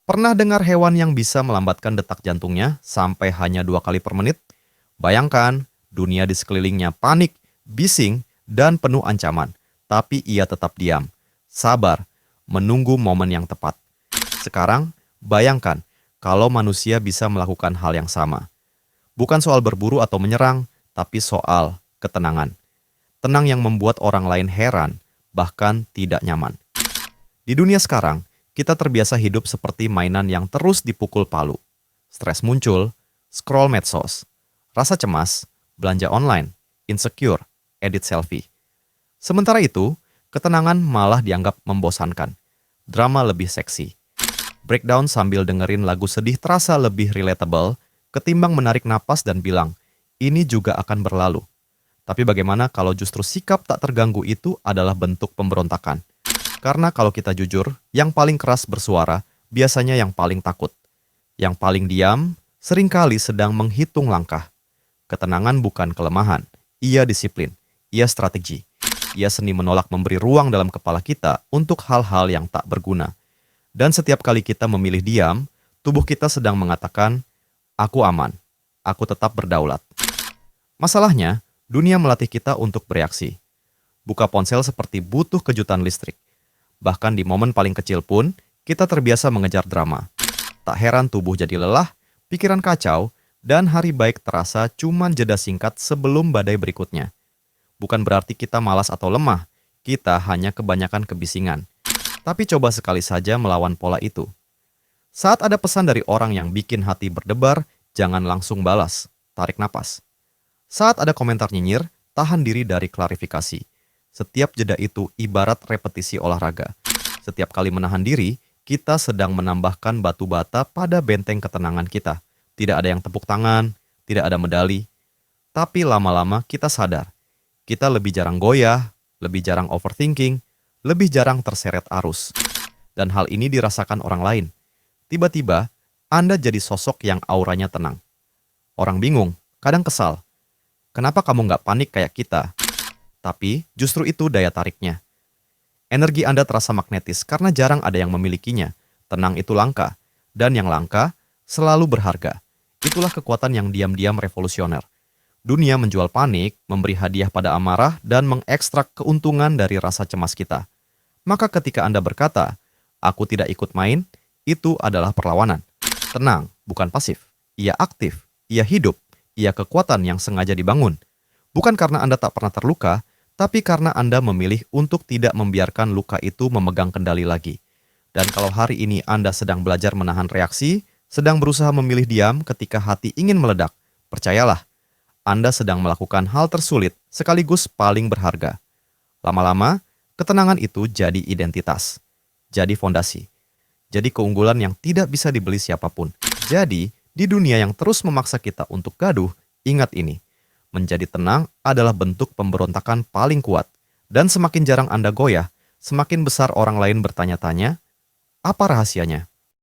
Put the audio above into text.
Pernah dengar hewan yang bisa melambatkan detak jantungnya sampai hanya 2 kali per menit? Bayangkan, dunia di sekelilingnya panik, bising, dan penuh ancaman. Tapi ia tetap diam, sabar, menunggu momen yang tepat. Sekarang, bayangkan kalau manusia bisa melakukan hal yang sama. Bukan soal berburu atau menyerang, tapi soal ketenangan. Tenang yang membuat orang lain heran, bahkan tidak nyaman. Di dunia sekarang, kita terbiasa hidup seperti mainan yang terus dipukul palu. Stres muncul, scroll medsos, rasa cemas, belanja online, insecure, edit selfie. Sementara itu, ketenangan malah dianggap membosankan. Drama lebih seksi. Breakdown sambil dengerin lagu sedih terasa lebih relatable ketimbang menarik napas dan bilang, ini juga akan berlalu. Tapi bagaimana kalau justru sikap tak terganggu itu adalah bentuk pemberontakan? Karena kalau kita jujur, yang paling keras bersuara biasanya yang paling takut. Yang paling diam seringkali sedang menghitung langkah. Ketenangan bukan kelemahan, ia disiplin, ia strategi. Ia seni menolak memberi ruang dalam kepala kita untuk hal-hal yang tak berguna. Dan setiap kali kita memilih diam, tubuh kita sedang mengatakan, aku aman, aku tetap berdaulat. Masalahnya, dunia melatih kita untuk bereaksi. Buka ponsel seperti butuh kejutan listrik. Bahkan di momen paling kecil pun, kita terbiasa mengejar drama. Tak heran tubuh jadi lelah, pikiran kacau, dan hari baik terasa cuman jeda singkat sebelum badai berikutnya. Bukan berarti kita malas atau lemah, kita hanya kebanyakan kebisingan. Tapi coba sekali saja melawan pola itu. Saat ada pesan dari orang yang bikin hati berdebar, jangan langsung balas, tarik napas. Saat ada komentar nyinyir, tahan diri dari klarifikasi. Setiap jeda itu ibarat repetisi olahraga. Setiap kali menahan diri, kita sedang menambahkan batu bata pada benteng ketenangan kita. Tidak ada yang tepuk tangan, tidak ada medali. Tapi lama-lama kita sadar, kita lebih jarang goyah, lebih jarang overthinking, lebih jarang terseret arus. Dan hal ini dirasakan orang lain. Tiba-tiba, Anda jadi sosok yang auranya tenang. Orang bingung, kadang kesal. Kenapa kamu nggak panik kayak kita? Tapi justru itu daya tariknya. Energi Anda terasa magnetis karena jarang ada yang memilikinya. Tenang itu langka, dan yang langka selalu berharga. Itulah kekuatan yang diam-diam revolusioner. Dunia menjual panik, memberi hadiah pada amarah, dan mengekstrak keuntungan dari rasa cemas kita. Maka ketika Anda berkata, aku tidak ikut main, itu adalah perlawanan. Tenang, bukan pasif. Ia aktif, ia hidup, ia kekuatan yang sengaja dibangun. Bukan karena Anda tak pernah terluka, tapi karena Anda memilih untuk tidak membiarkan luka itu memegang kendali lagi. Dan kalau hari ini Anda sedang belajar menahan reaksi, sedang berusaha memilih diam ketika hati ingin meledak, percayalah, Anda sedang melakukan hal tersulit sekaligus paling berharga. Lama-lama, ketenangan itu jadi identitas, jadi fondasi, jadi keunggulan yang tidak bisa dibeli siapapun. Jadi, di dunia yang terus memaksa kita untuk gaduh, ingat ini. Menjadi tenang adalah bentuk pemberontakan paling kuat. Dan semakin jarang Anda goyah, semakin besar orang lain bertanya-tanya, apa rahasianya?